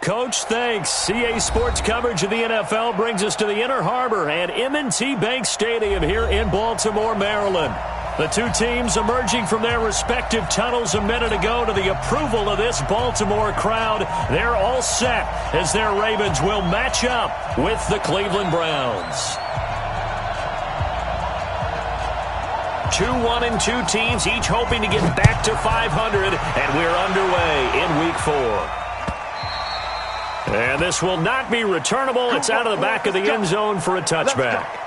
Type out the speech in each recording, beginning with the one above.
Coach, thanks. CA Sports coverage of the NFL brings us to the Inner Harbor and M&T Bank Stadium here in Baltimore, Maryland. The two teams emerging from their respective tunnels a minute ago to the approval of this Baltimore crowd. They're all set as their Ravens will match up with the Cleveland Browns. 2-1-2 teams, each hoping to get back to 500, and we're underway in Week 4. And this will not be returnable. It's out of the back of the end zone for a touchback.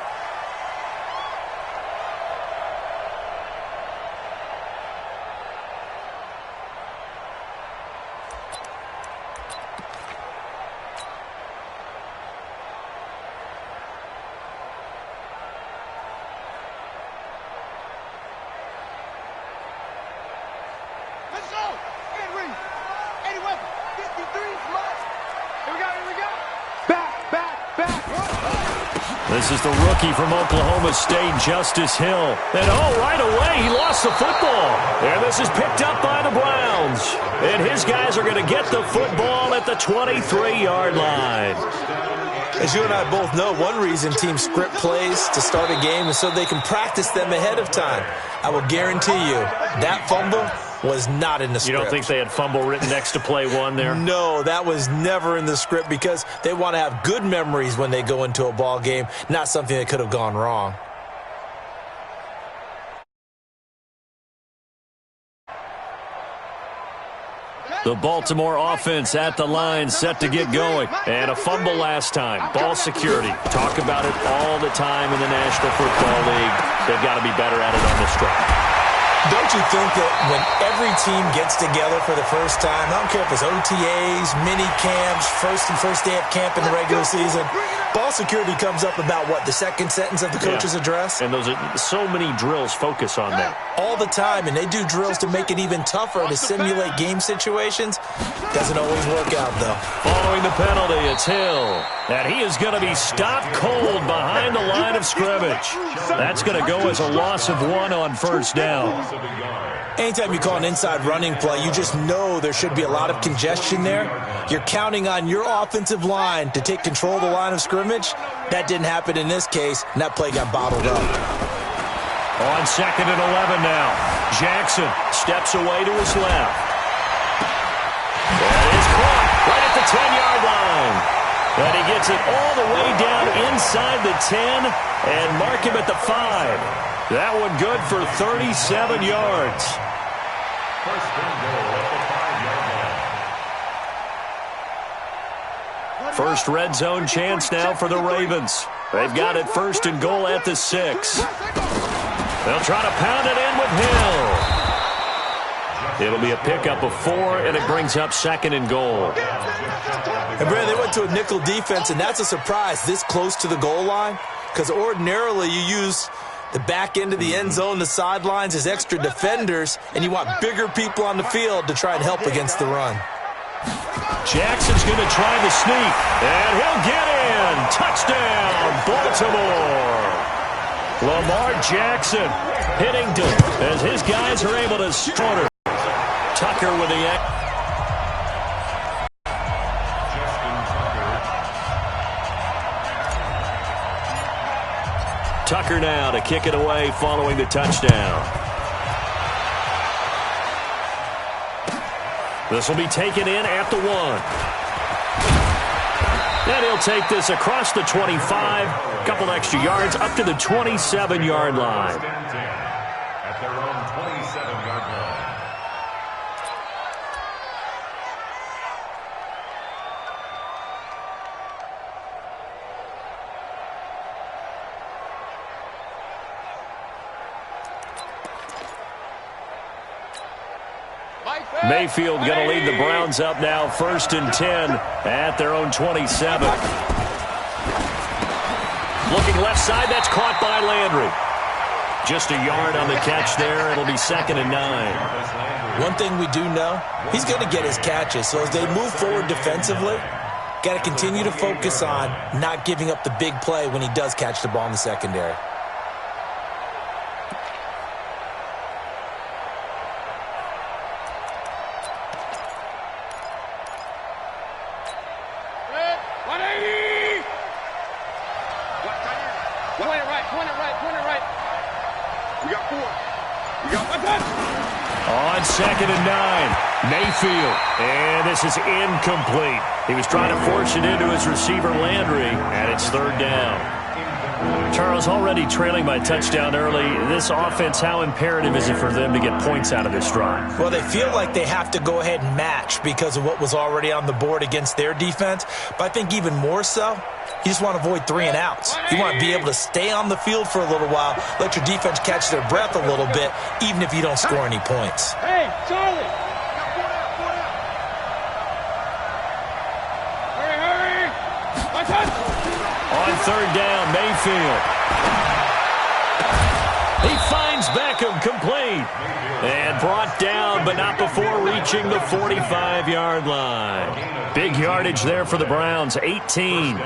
This is the rookie from Oklahoma State, Justice Hill. And right away, he lost the football. And this is picked up by the Browns. And his guys are going to get the football at the 23-yard line. As you and I both know, one reason teams script plays to start a game is so they can practice them ahead of time. I will guarantee you that fumble was not in the script. You don't think they had fumble written next to play one there? No, that was never in the script because they want to have good memories when they go into a ball game, not something that could have gone wrong. The Baltimore offense at the line, set to get going. And a fumble last time. Ball security. Talk about it all the time in the National Football League. They've got to be better at it on this drive. Don't you think that when every team gets together for the first time, I don't care if it's OTAs, mini camps, first day of camp in the regular season, ball security comes up about what, the second sentence of the coach's address? And those are so many drills focus on that. All the time, and they do drills to make it even tougher to simulate game situations. Doesn't always work out, though. Following the penalty, it's Hill. And he is going to be stopped cold behind the line of scrimmage. That's going to go as a loss of 1 on first down. Anytime you call an inside running play, you just know there should be a lot of congestion there. You're counting on your offensive line to take control of the line of scrimmage. That didn't happen in this case, and that play got bottled up. On 2nd and 11 now. Jackson steps away to his left. That is caught right at the 10-yard line. And he gets it all the way down inside the 10 and mark him at the 5. That one good for 37 yards. First red zone chance now for the Ravens. They've got it 1st and goal at the 6. They'll try to pound it in with Hill. It'll be a pickup of 4, and it brings up 2nd and goal. And, Brad, they went to a nickel defense, and that's a surprise this close to the goal line because ordinarily you use the back end of the end zone, the sidelines as extra defenders, and you want bigger people on the field to try and help against the run. Jackson's going to try the sneak, and he'll get in. Touchdown, Baltimore. Lamar Jackson hitting as his guys are able to score. Tucker with the Tucker now to kick it away following the touchdown. This will be taken in at the 1. And he'll take this across the 25. A couple extra yards up to the 27-yard line. At their own 27-yard line. Mayfield going to lead the Browns up now 1st and 10 at their own 27. Looking left side, that's caught by Landry. Just a yard on the catch there. It'll be 2nd and 9. One thing we do know, he's going to get his catches. So as they move forward defensively, got to continue to focus on not giving up the big play when he does catch the ball in the secondary. On 2nd and 9, Mayfield. And this is incomplete. He was trying to force it into his receiver, Landry, and it's 3rd down. Charles, already trailing by touchdown early. This offense, how imperative is it for them to get points out of this drive? Well, they feel like they have to go ahead and match because of what was already on the board against their defense. But I think even more so, you just want to avoid 3 and outs. You want to be able to stay on the field for a little while, let your defense catch their breath a little bit, even if you don't score any points. Hey, Charlie! Hurry! On 3rd down, Mayfield. He finds Beckham, complete. And brought down, but not before reaching the 45-yard line. Big yardage there for the Browns, 18.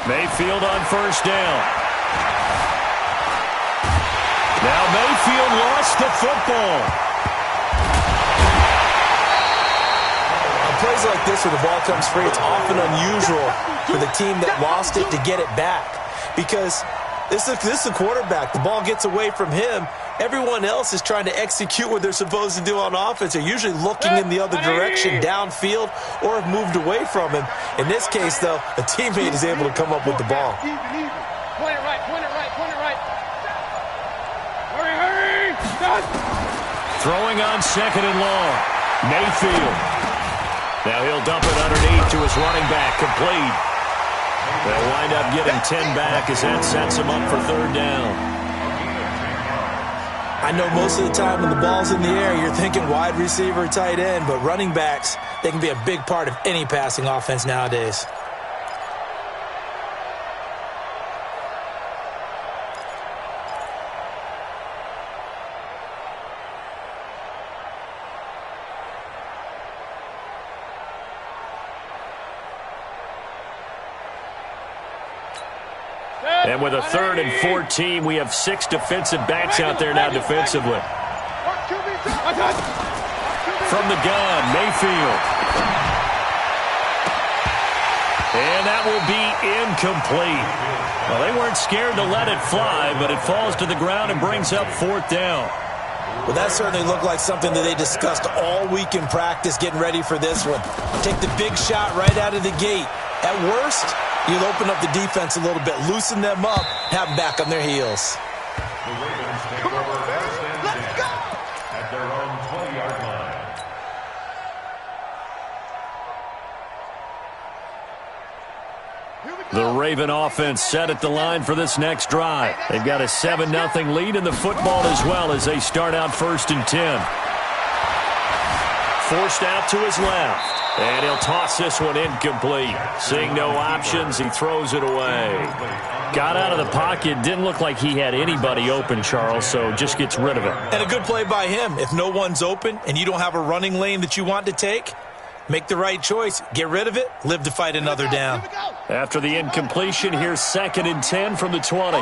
Mayfield on 1st down. Now Mayfield lost the football. On plays like this where the ball comes free, it's often unusual for the team that lost it to get it back. Because this is a quarterback. The ball gets away from him. Everyone else is trying to execute what they're supposed to do on offense. They're usually looking in the other direction, downfield, or have moved away from him. In this case, though, a teammate is able to come up with the ball. Point it right, point it right, point it right. Hurry! Throwing on 2nd and long. Mayfield. Now he'll dump it underneath to his running back, complete. They'll wind up getting 10 back as that sets him up for 3rd down. I know most of the time when the ball's in the air, you're thinking wide receiver, tight end, but running backs, they can be a big part of any passing offense nowadays. And with a 3rd and 14, we have 6 defensive backs out there now defensively. From the gun, Mayfield. And that will be incomplete. Well, they weren't scared to let it fly, but it falls to the ground and brings up 4th down. Well, that certainly looked like something that they discussed all week in practice getting ready for this one. Take the big shot right out of the gate. At worst, you'll open up the defense a little bit, loosen them up, have them back on their heels. The Ravens take over first and 10 at their own 20-yard line. The Raven offense set at the line for this next drive. They've got a 7-0 lead in the football as well as they start out 1st and 10. Forced out to his left. And he'll toss this one incomplete. Seeing no options, he throws it away. Got out of the pocket. Didn't look like he had anybody open, Charles, so just gets rid of it. And a good play by him. If no one's open and you don't have a running lane that you want to take, make the right choice. Get rid of it. Live to fight another down. After the incompletion, here's 2nd and 10 from the 20.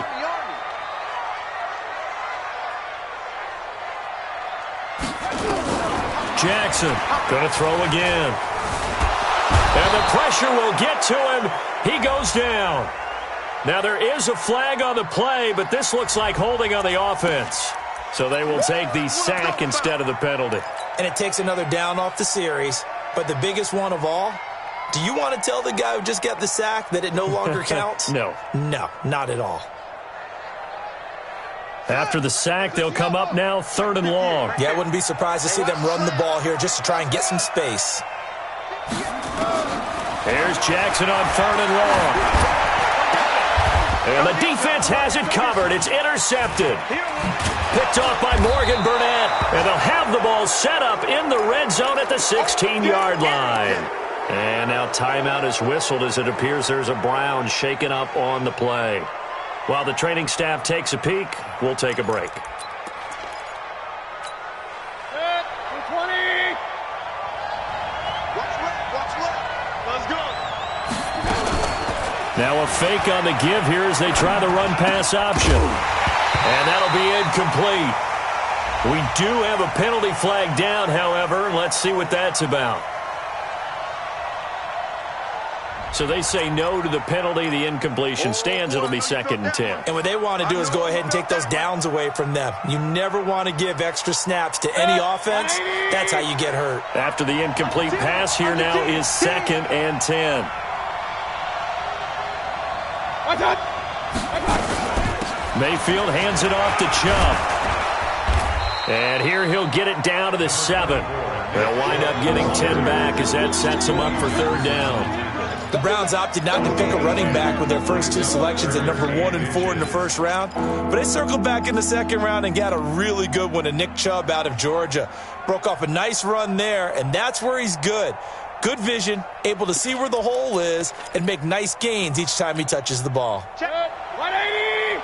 Jackson going to throw again. And the pressure will get to him. He goes down. Now there is a flag on the play, but this looks like holding on the offense. So they will take the sack instead of the penalty. And it takes another down off the series. But the biggest one of all, do you want to tell the guy who just got the sack that it no longer counts? No. No, not at all. After the sack, they'll come up now 3rd and long. Yeah, I wouldn't be surprised to see them run the ball here just to try and get some space. Here's Jackson on 3rd and long. And the defense has it covered. It's intercepted. Picked off by Morgan Burnett. And they'll have the ball set up in the red zone at the 16-yard line. And now timeout is whistled as it appears there's a Brown shaken up on the play. While the training staff takes a peek, we'll take a break. Now a fake on the give here as they try the run-pass option. And that'll be incomplete. We do have a penalty flag down, however. Let's see what that's about. So they say no to the penalty. The incompletion stands. It'll be 2nd and 10. And what they want to do is go ahead and take those downs away from them. You never want to give extra snaps to any offense. That's how you get hurt. After the incomplete pass, here now is 2nd and 10. Mayfield hands it off to Chubb. And here he'll get it down to the 7. They'll wind up getting 10 back as that sets them up for 3rd down. The Browns opted not to pick a running back with their first 2 selections at number 1 and 4 in the first round. But they circled back in the 2nd round and got a really good one in Nick Chubb out of Georgia. Broke off a nice run there, and that's where he's good. Good vision, able to see where the hole is, and make nice gains each time he touches the ball. 180!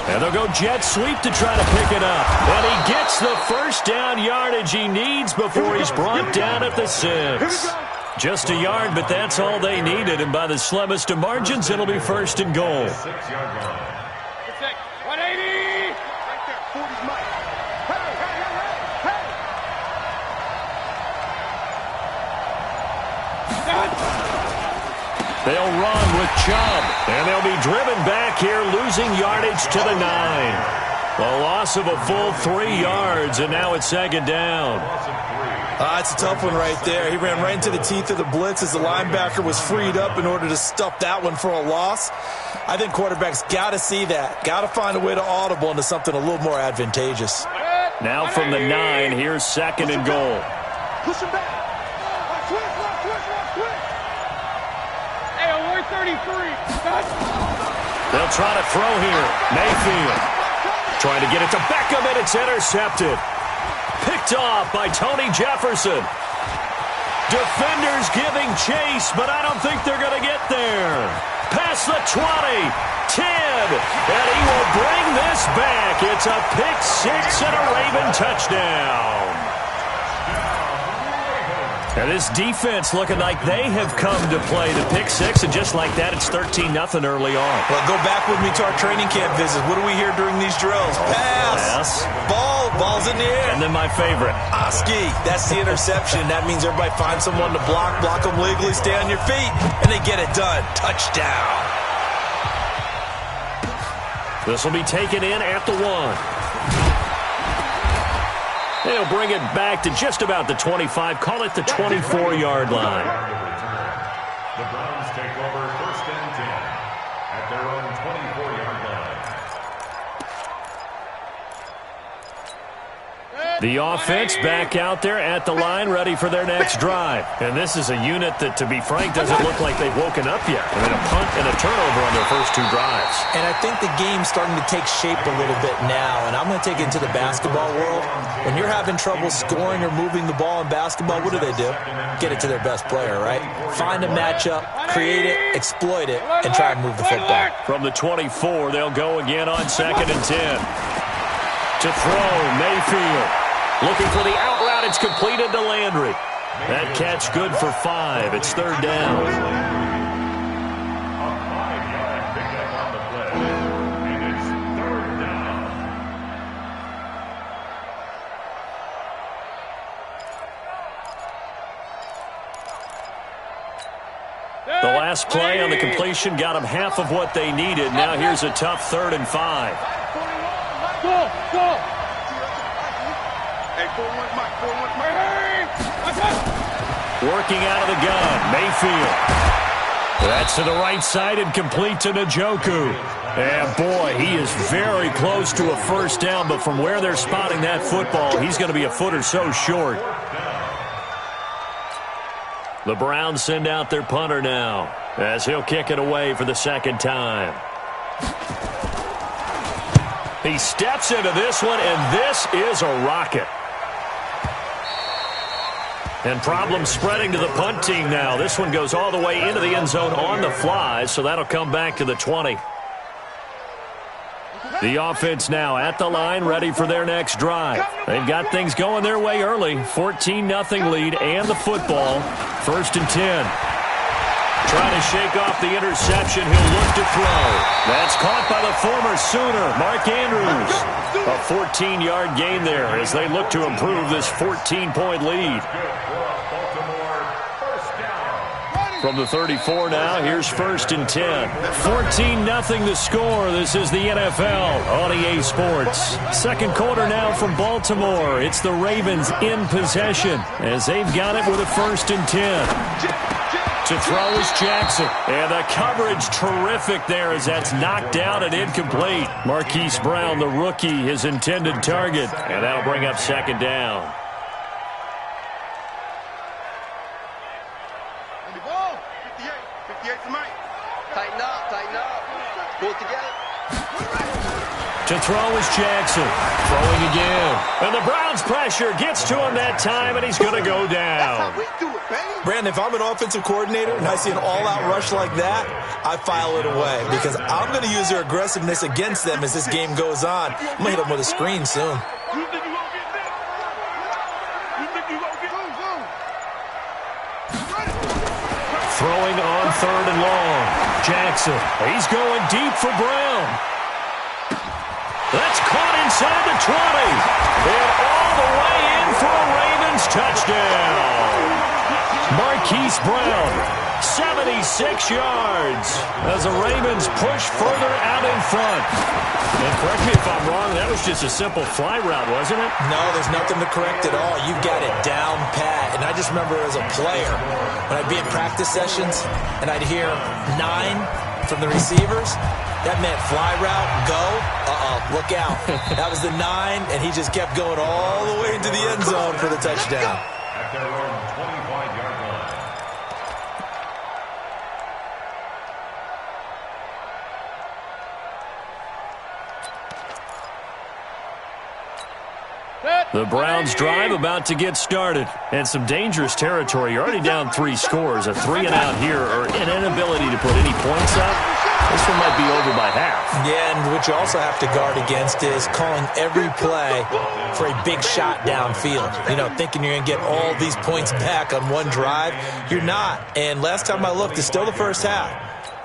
And they'll go jet sweep to try to pick it up. And he gets the first down yardage he needs before he's brought down at the 6. Just a yard, but that's all they needed. And by the slimmest of margins, it'll be 1st and goal. 180! Right there, 40's Mike. Hey! They'll run with Chubb, and they'll be driven back here, losing yardage to the 9. A loss of a full 3 yards, and now it's 2nd down. It's a tough one right there. He ran right into the teeth of the blitz as the linebacker was freed up in order to stuff that one for a loss. I think quarterbacks got to see that. Got to find a way to audible into something a little more advantageous. Now from the 9, here's 2nd and goal. Push him back. Switch. Hey, 33. They'll try to throw here. Mayfield trying to get it to Beckham, and it's intercepted. Picked off by Tony Jefferson. Defenders giving chase, but I don't think they're going to get there. Past the 20, 10, and he will bring this back. It's a pick 6 and a Raven touchdown. And this defense looking like they have come to play the pick 6, and just like that, it's 13-0 early on. Well, go back with me to our training camp visit. What do we hear during these drills? Pass. Ball's in the air. And then my favorite. Oski. That's the interception. That means everybody finds someone to block them legally, stay on your feet, and they get it done. Touchdown. This will be taken in at the 1. They'll bring it back to just about the 25. Call it the 24-yard line. The Browns take over 1st and 10 at their own 24-yard line. The offense back out there at the line, ready for their next drive. And this is a unit that, to be frank, doesn't look like they've woken up yet. I mean, a punt and a turnover on their first 2 drives. And I think the game's starting to take shape a little bit now, and I'm going to take it into the basketball world. When you're having trouble scoring or moving the ball in basketball, what do? Get it to their best player, right? Find a matchup, create it, exploit it, and try and move the football. From the 24, they'll go again on 2nd and 10. To throw, Mayfield. Looking for the out route. It's completed to Landry. That catch good for 5. It's 3rd down. A 5-yard pickup on the play, and it's 3rd down. The last play on the completion got them half of what they needed. Now here's a tough 3rd and 5. Go! Hey, 4-1 Mike, 4-1 Mike. Working out of the gun, Mayfield. That's to the right side and complete to Njoku. And boy, he is very close to a first down, but from where they're spotting that football, he's going to be a foot or so short. The Browns send out their punter now, as he'll kick it away for the 2nd time. He steps into this one, and this is a rocket. And problems spreading to the punt team now. This one goes all the way into the end zone on the fly, so that'll come back to the 20. The offense now at the line, ready for their next drive. They've got things going their way early. 14-0 lead and the football. 1st and 10. Trying to shake off the interception. He'll look to throw. That's caught by the former Sooner, Mark Andrews. A 14-yard gain there as they look to improve this 14-point lead. From the 34 now, here's 1st and 10. 14-0 the score. This is the NFL on EA Sports. Second quarter now from Baltimore. It's the Ravens in possession as they've got it with a 1st and 10. To throw is Jackson. And the coverage terrific there as that's knocked down and incomplete. Marquise Brown, the rookie, his intended target. And that'll bring up 2nd down. Tighten up. Pull it together. To throw is Jackson. Throwing again. And the Browns pressure gets to him that time, and he's going to go down. That's how we do it, baby. Brandon, if I'm an offensive coordinator and I see an all-out rush like that, I file it away because I'm going to use their aggressiveness against them as this game goes on. I'm going to hit them with a screen soon. You think you gonna get that? You think you gonna get Throwing on 3rd and long. Jackson. He's going deep for Brown. That's caught inside the 20. And all the way in for a Ravens touchdown. Marquise Brown, 76 yards as the Ravens push further out in front. And correct me if I'm wrong, that was just a simple fly route, wasn't it? No, there's nothing to correct at all. You've got it down pat. And I just remember as a player, when I'd be in practice sessions and I'd hear 9 from the receivers, that meant fly route, go, look out. That was the 9, and he just kept going all the way into the end zone for the touchdown. At their own 25-yard line. The Browns drive about to get started. And some dangerous territory. You're already down 3 scores. A 3-and-out here or an inability to put any points up. This one might be over by half. Yeah, and what you also have to guard against is calling every play for a big shot downfield. You know, thinking you're going to get all these points back on one drive. You're not. And last time I looked, it's still the first half.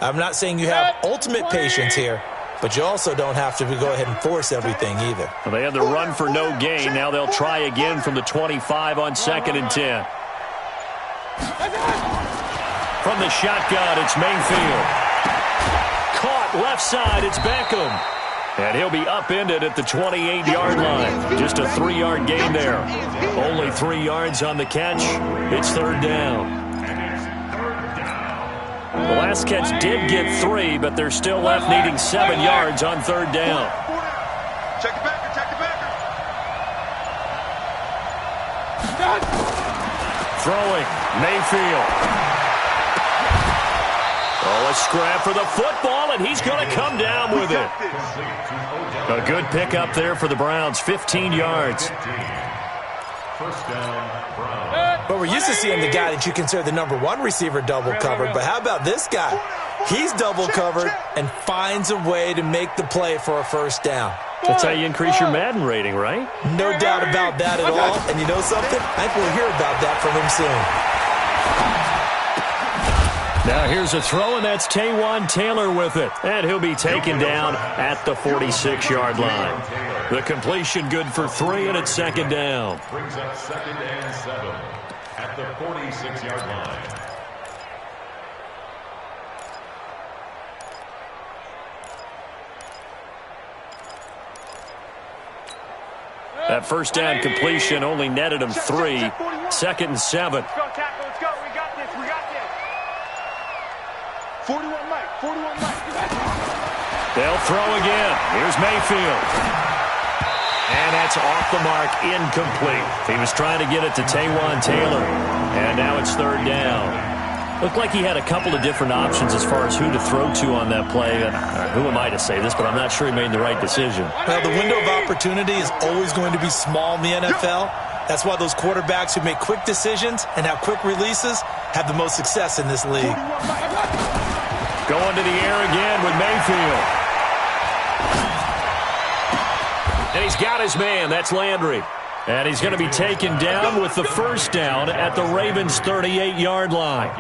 I'm not saying you have ultimate patience here, but you also don't have to go ahead and force everything either. Well, they had the run for no gain. Now they'll try again from the 25 on 2nd and 10. From the shotgun, it's Mayfield. Caught left side, it's Beckham. And he'll be upended at the 28-yard line. Just a 3-yard gain there. Only 3 yards on the catch. It's 3rd down. The last catch did get 3, but they're still left needing 7 yards on 3rd down. Check it back. Throwing, Mayfield. Oh, a scrap for the football, and he's going to come down with it. A good pickup there for the Browns, 15 yards. First down, Browns. But we're used to seeing the guy that you consider the number 1 receiver double covered. But how about this guy? He's double covered and finds a way to make the play for a 1st down. That's how you increase your Madden rating, right? No doubt about that at all. And you know something? I think we'll hear about that from him soon. Now here's a throw, and that's Taywan Taylor with it. And he'll be taken down at the 46-yard line. The completion good for 3, and it's 2nd down. Brings up 2nd and 7 at the 46-yard line. That 1st down completion only netted him 3. 2nd and 7. Let's go, tackle. Let's go. We got this. 41 Mike. They'll throw again. Here's Mayfield. And that's off the mark, incomplete. He was trying to get it to Taywan Taylor. And now it's 3rd down. Looked like he had a couple of different options as far as who to throw to on that play. Who am I to say this, but I'm not sure he made the right decision. Well, the window of opportunity is always going to be small in the NFL. That's why those quarterbacks who make quick decisions and have quick releases have the most success in this league. Going to the air again with Mayfield. And he's got his man. That's Landry. And he's going to be taken down with the first down at the Ravens' 38-yard line.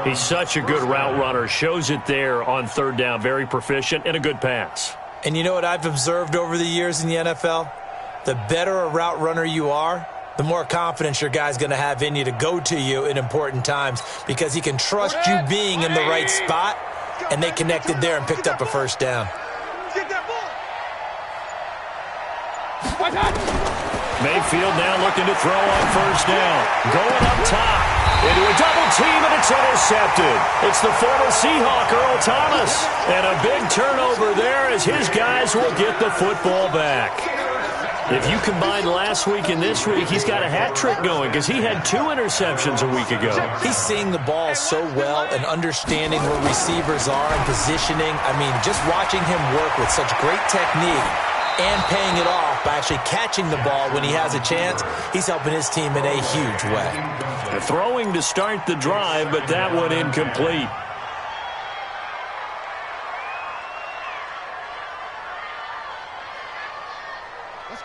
He's such a good route runner. Shows it there on third down. Very proficient and a good pass. And you know what I've observed over the years in the NFL? The better a route runner you are, the more confidence your guy's going to have in you to go to you in important times because he can trust you being in the right spot, and they connected there and picked up a first down. Mayfield now looking to throw on first down. Going up top. Into a double team, and it's intercepted. It's the former Seahawk, Earl Thomas. And a big turnover there as his guys will get the football back. If you combine last week and this week, he's got a hat trick going because he had 2 interceptions a week ago. He's seeing the ball so well and understanding where receivers are and positioning. I mean, just watching him work with such great technique and paying it off by actually catching the ball when he has a chance, he's helping his team in a huge way. Throwing to start the drive, but that one incomplete.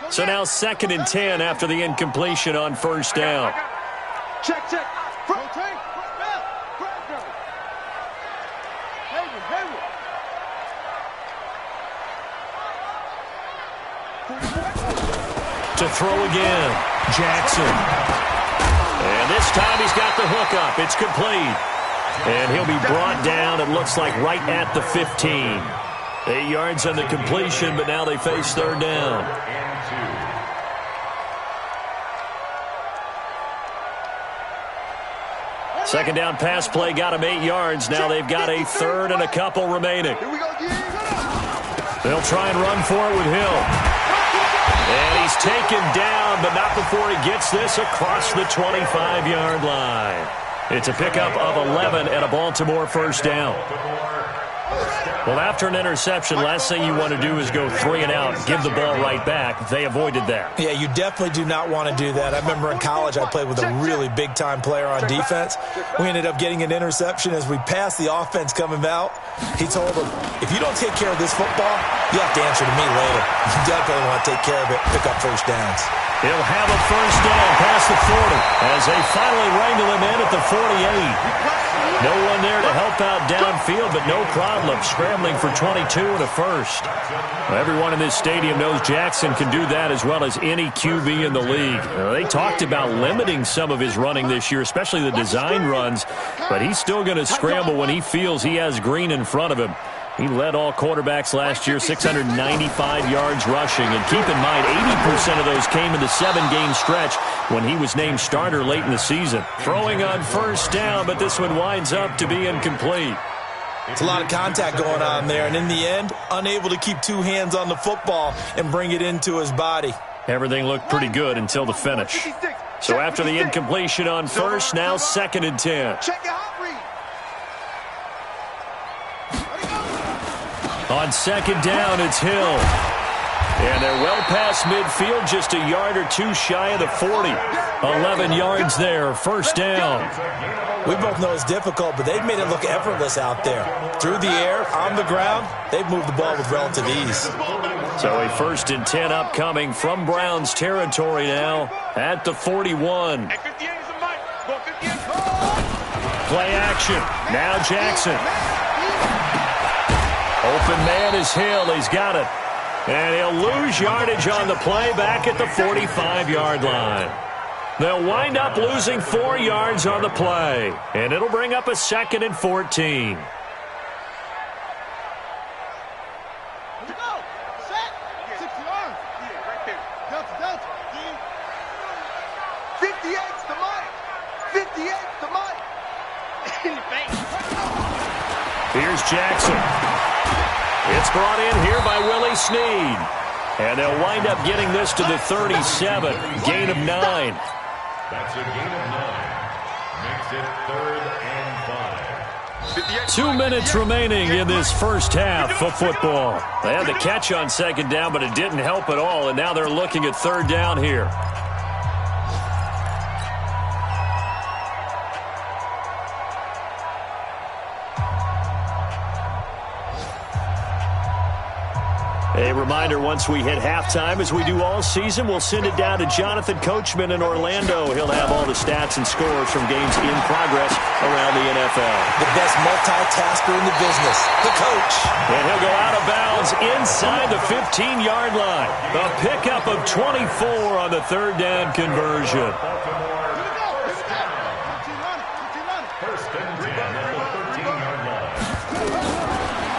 So now 2nd and 10 after the incompletion on first down. Check. To throw again, Jackson. And this time he's got the hook up. It's complete. And he'll be brought down, it looks like, right at the 15. 8 yards on the completion, but now they face third down. Second down pass play got him 8 yards. Now they've got a third and a couple remaining. They'll try and run for it with Hill. And he's taken down, but not before he gets this across the 25-yard line. It's a pickup of 11 and a Baltimore first down. Well, after an interception, last thing you want to do is go 3 and out, give the ball right back. They avoided that. Yeah, you definitely do not want to do that. I remember in college I played with a really big-time player on defense. We ended up getting an interception as we passed the offense coming out. He told him, if you don't take care of this football, you have to answer to me later. You definitely want to take care of it, pick up first downs. He'll have a first down past the 40 as they finally wrangle him in at the 48. No one there to help out downfield, but no problem scrambling for 22 and a first. Well, everyone in this stadium knows Jackson can do that as well as any QB in the league. They talked about limiting some of his running this year, especially the design runs, but he's still going to scramble when he feels he has green in front of him. He led all quarterbacks last year, 695 yards rushing. And keep in mind, 80% of those came in the 7-game stretch when he was named starter late in the season. Throwing on first down, but this one winds up to be incomplete. It's a lot of contact going on there, and in the end, unable to keep 2 hands on the football and bring it into his body. Everything looked pretty good until the finish. So after the incompletion on first, now 2nd and 10. Check your hot read. On 2nd down, it's Hill. And they're well past midfield, just a yard or 2 shy of the 40. 11 yards there, first down. We both know it's difficult, but they've made it look effortless out there. Through the air, on the ground, they've moved the ball with relative ease. So a 1st and 10 upcoming from Browns territory now at the 41. Play action. Now Jackson. Open man is Hill. He's got it. And he'll lose yardage on the play back at the 45-yard line. They'll wind up losing 4 yards on the play. And it'll bring up a 2nd and 14. Here's Jackson. It's brought in here by Willie Snead. And they'll wind up getting this to the 37. Gain of 9. That's a gain of 9. Makes it 3rd and 5. 2 minutes remaining in this first half of football. They had the catch on 2nd down, but it didn't help at all. And now they're looking at 3rd down here. A reminder, once we hit halftime, as we do all season, we'll send it down to Jonathan Coachman in Orlando. He'll have all the stats and scores from games in progress around the NFL. The best multitasker in the business, the coach. And he'll go out of bounds inside the 15-yard line. A pickup of 24 on the third down conversion.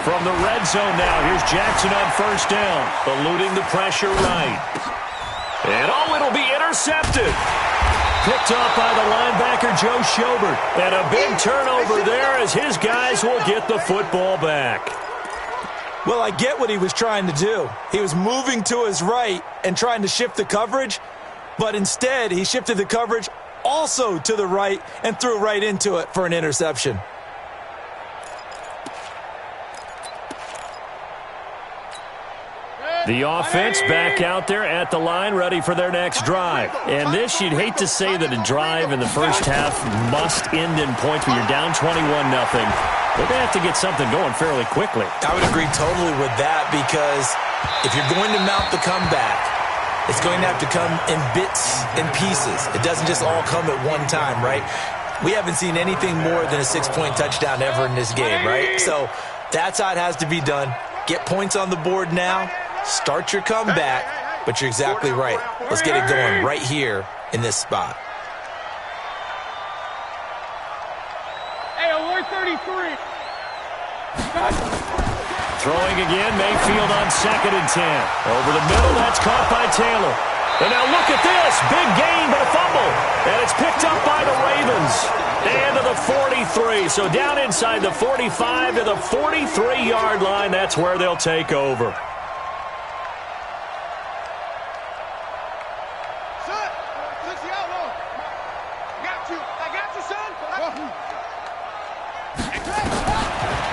From the red zone now, here's Jackson on first down, eluding the pressure right. And it'll be intercepted. Picked off by the linebacker, Joe Schobert. And a big turnover there as his guys will get the football back. Well, I get what he was trying to do. He was moving to his right and trying to shift the coverage, but instead he shifted the coverage also to the right and threw right into it for an interception. The offense back out there at the line, ready for their next drive. And this, you'd hate to say that a drive in the first half must end in points when you're down 21-0. They're going to have to get something going fairly quickly. I would agree totally with that, because if you're going to mount the comeback, it's going to have to come in bits and pieces. It doesn't just all come at one time, right? We haven't seen anything more than a 6-point touchdown ever in this game, right? So that's how it has to be done. Get points on the board now. Start your comeback, but you're exactly right. Let's get it going right here in this spot. Hey, alert 33. Throwing again, Mayfield on 2nd and 10. Over the middle, that's caught by Taylor. And now look at this. Big gain, but a fumble. And it's picked up by the Ravens. And to the 43. So down inside the 45 to the 43-yard line. That's where they'll take over.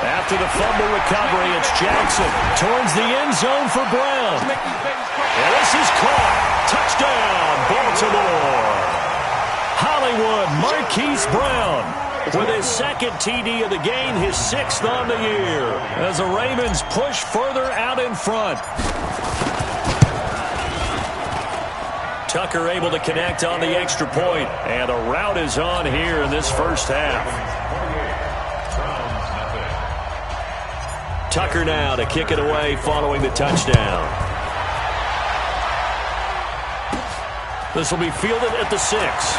After the fumble recovery, it's Jackson towards the end zone for Brown. And this is caught. Touchdown, Baltimore. Hollywood Marquise Brown with his second TD of the game, his 6th on the year, as the Ravens push further out in front. Tucker able to connect on the extra point, and a rout is on here in this first half. Tucker now to kick it away following the touchdown. This will be fielded at the 6.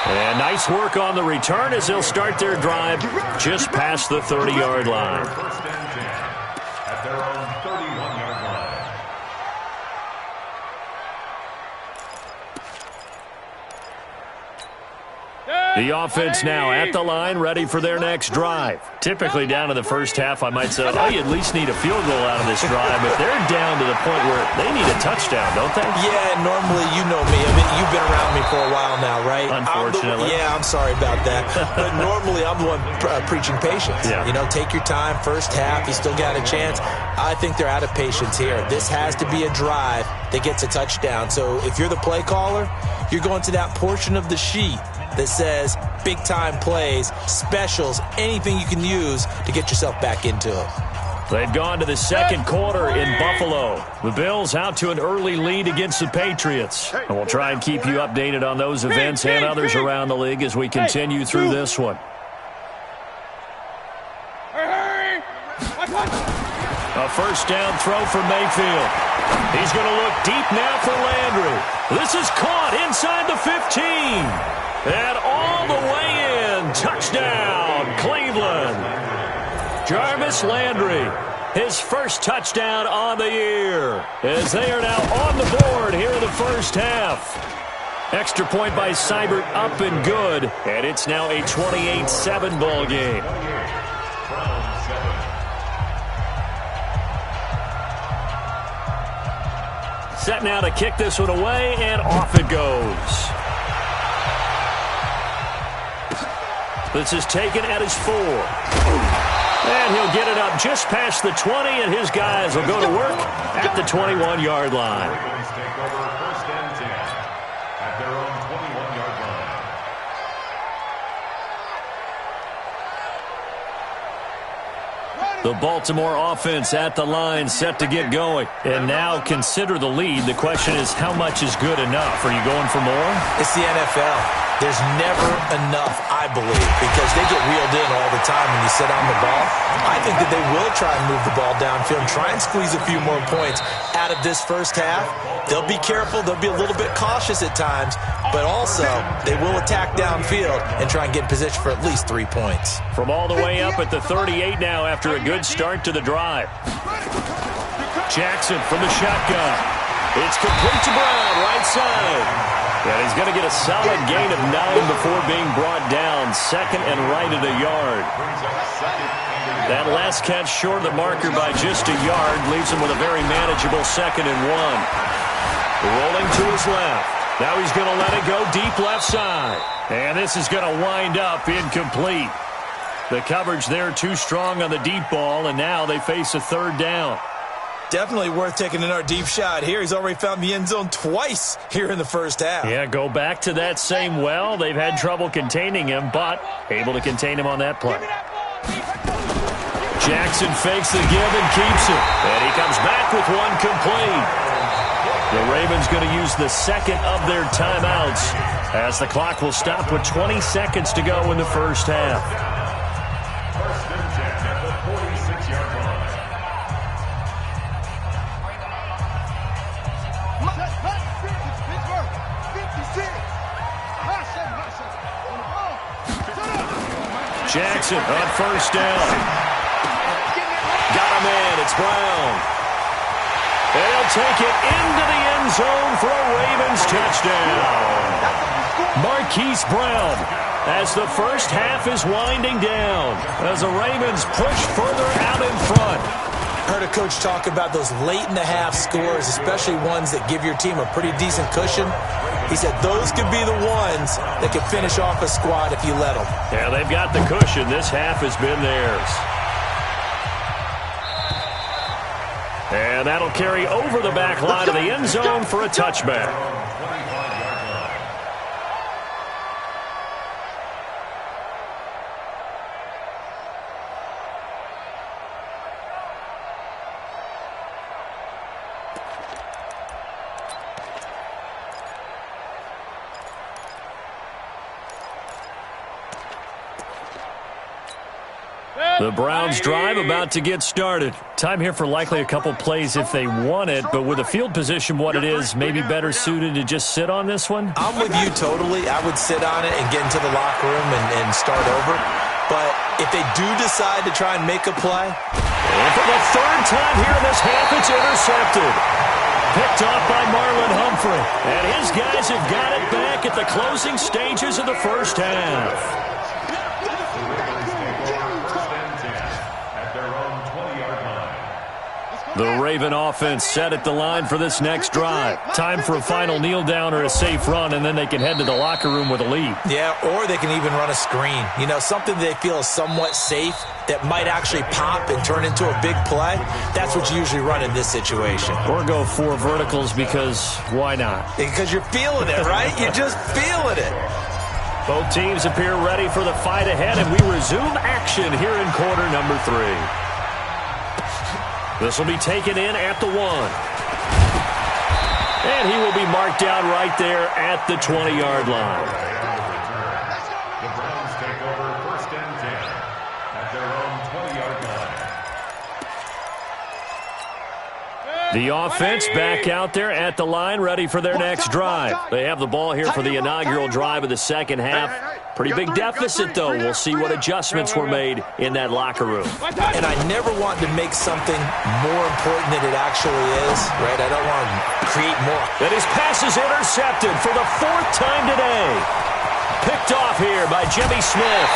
And nice work on the return as they'll start their drive just past the 30-yard line. First and 10 at their own 31-yard line. The offense now at the line, ready for their next drive. Typically down in the first half, I might say, oh, you at least need a field goal out of this drive. But they're down to the point where they need a touchdown, don't they? Yeah, normally, you know me. I mean, you've been around me for a while now, right? Unfortunately. I'm sorry about that. But normally, I'm the one preaching patience. Yeah. You know, take your time. First half, you still got a chance. I think they're out of patience here. This has to be a drive that gets a touchdown. So if you're the play caller, you're going to that portion of the sheet that says big-time plays, specials, anything you can use to get yourself back into it. They've gone to the second quarter in Buffalo. The Bills out to an early lead against the Patriots. And we'll try and keep you updated on those events and others around the league as we continue through this one. A first down throw for Mayfield. He's going to look deep now for Landry. This is caught inside the 15. And all the way in. Touchdown, Cleveland. Jarvis Landry, his first touchdown on the year, as they are now on the board here in the first half. Extra point by Seibert up and good, and it's now a 28-7 ball game. Set now to kick this one away, and off it goes. This is taken at his 4. And he'll get it up just past the 20, and his guys will go to work at the 21-yard line. Ravens take over first and 10 at their own 21-yard line. The Baltimore offense at the line, set to get going. And now consider the lead. The question is, how much is good enough? Are you going for more? It's the NFL. There's never enough, I believe, because they get reeled in all the time when you sit on the ball. I think that they will try and move the ball downfield and try and squeeze a few more points out of this first half. They'll be careful. They'll be a little bit cautious at times, but also they will attack downfield and try and get in position for at least 3 points. From all the way up at the 38 now after a good start to the drive. Jackson from the shotgun. It's complete to Brown, right side. And he's going to get a solid gain of 9 before being brought down. Second and right at a yard. That last catch short of the marker by just a yard leaves him with a very manageable 2nd and 1. Rolling to his left. Now he's going to let it go deep left side. And this is going to wind up incomplete. The coverage there too strong on the deep ball, and now they face a 3rd down. Definitely worth taking in our deep shot here. He's already found the end zone twice here in the first half. Yeah, go back to that same well. They've had trouble containing him, but able to contain him on that play. Jackson fakes the give and keeps it. And he comes back with one complete. The Ravens going to use the second of their timeouts as the clock will stop with 20 seconds to go in the first half. First and 10 at the 46-yard line. Jackson on first down. Got him in. It's Brown. They'll take it into the end zone for a Ravens touchdown. Marquise Brown as the first half is winding down as the Ravens push further out in front. Heard a coach talk about those late-in-the-half scores, especially ones that give your team a pretty decent cushion. He said those could be the ones that could finish off a squad if you let them. Yeah, they've got the cushion. This half has been theirs. And that'll carry over the back line of the end zone for a touchback. The Browns drive about to get started. Time here for likely a couple plays if they want it, but with the field position what it is, maybe better suited to just sit on this one? I'm with you totally. I would sit on it and get into the locker room and start over. But if they do decide to try and make a play. And for the 3rd time here in this half, it's intercepted. Picked off by Marlon Humphrey. And his guys have got it back at the closing stages of the first half. The Raven offense set at the line for this next drive. Time for a final kneel down or a safe run, and then they can head to the locker room with a lead. Yeah, or they can even run a screen. You know, something they feel is somewhat safe that might actually pop and turn into a big play. That's what you usually run in this situation. Or go 4 verticals because why not? Because you're feeling it, right? You're just feeling it. Both teams appear ready for the fight ahead, and we resume action here in quarter number 3. This will be taken in at the 1. And he will be marked down right there at the 20-yard line. The Browns take over 1st and 10 at their own 20-yard line. The offense back out there at the line, ready for their next drive. They have the ball here for the inaugural drive of the second half. Pretty big deficit, though. We'll see what adjustments were made in that locker room. And I never want to make something more important than it actually is, right? I don't want to create more. And his pass is intercepted for the 4th time today. Picked off here by Jimmy Smith.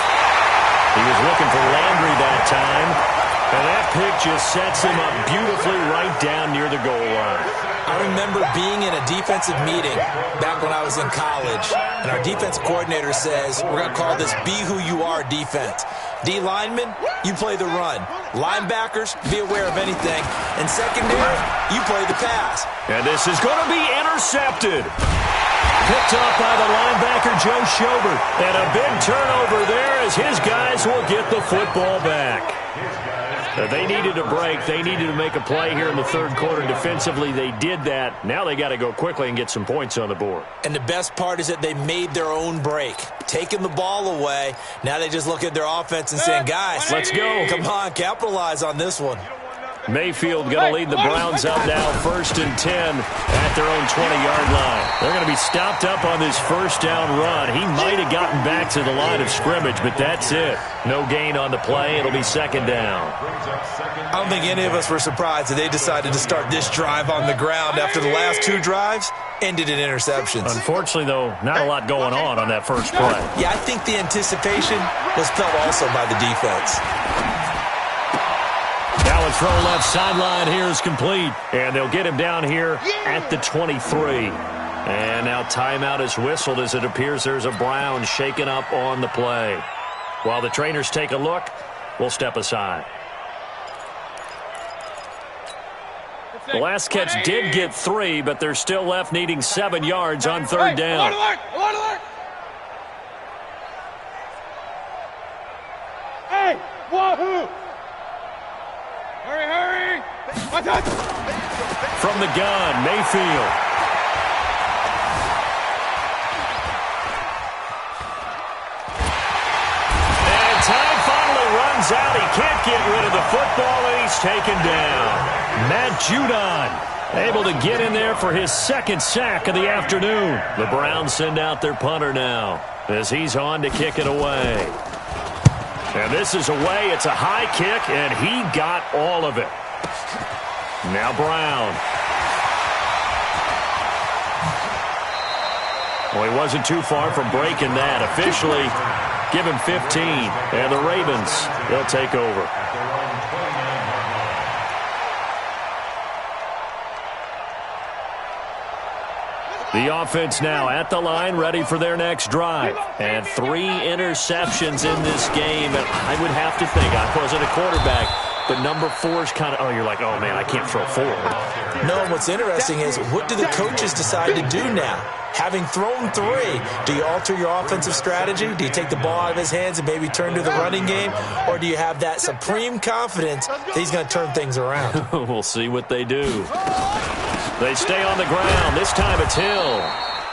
He was looking for Landry that time. And that pick just sets him up beautifully right down near the goal line. I remember being in a defensive meeting back when I was in college, and our defense coordinator says, we're going to call this Be Who You Are defense. D linemen, you play the run. Linebackers, be aware of anything. And secondary, you play the pass. And this is going to be intercepted. Picked off by the linebacker, Joe Schobert. And a big turnover there as his guys will get the football back. They needed a break. They needed to make a play here in the third quarter. Defensively, they did that. Now they got to go quickly and get some points on the board. And the best part is that they made their own break, taking the ball away. Now they just look at their offense and saying, guys, let's go. Come on, capitalize on this one. Mayfield going to lead the Browns out now, 1st and 10 at their own 20-yard line. They're going to be stopped up on this first down run. He might have gotten back to the line of scrimmage, but that's it. No gain on the play. It'll be 2nd down. I don't think any of us were surprised that they decided to start this drive on the ground after the last 2 drives ended in interceptions. Unfortunately, though, not a lot going on that first play. Yeah, I think the anticipation was felt also by the defense. Now a throw left sideline here is complete. And they'll get him down here at the 23. And now timeout is whistled as it appears there's a Brown shaken up on the play. While the trainers take a look, we'll step aside. The last catch did get 3, but they're still left needing 7 yards on 3rd down. Hey, wahoo! Hurry! From the gun, Mayfield. And time finally runs out. He can't get rid of the football, and he's taken down. Matt Judon able to get in there for his 2nd sack of the afternoon. The Browns send out their punter now as he's on to kick it away. And this is away. It's a high kick, and he got all of it. Now Brown. Well, he wasn't too far from breaking that. Officially, give him 15. And the Ravens, they'll take over. The offense now at the line, ready for their next drive. And 3 interceptions in this game. And I would have to think, I wasn't a quarterback, but number 4 is kind of, you're like, oh, man, I can't throw 4. No, and what's interesting is, what do the coaches decide to do now? Having thrown 3, do you alter your offensive strategy? Do you take the ball out of his hands and maybe turn to the running game? Or do you have that supreme confidence that he's going to turn things around? We'll see what they do. They stay on the ground. This time it's Hill.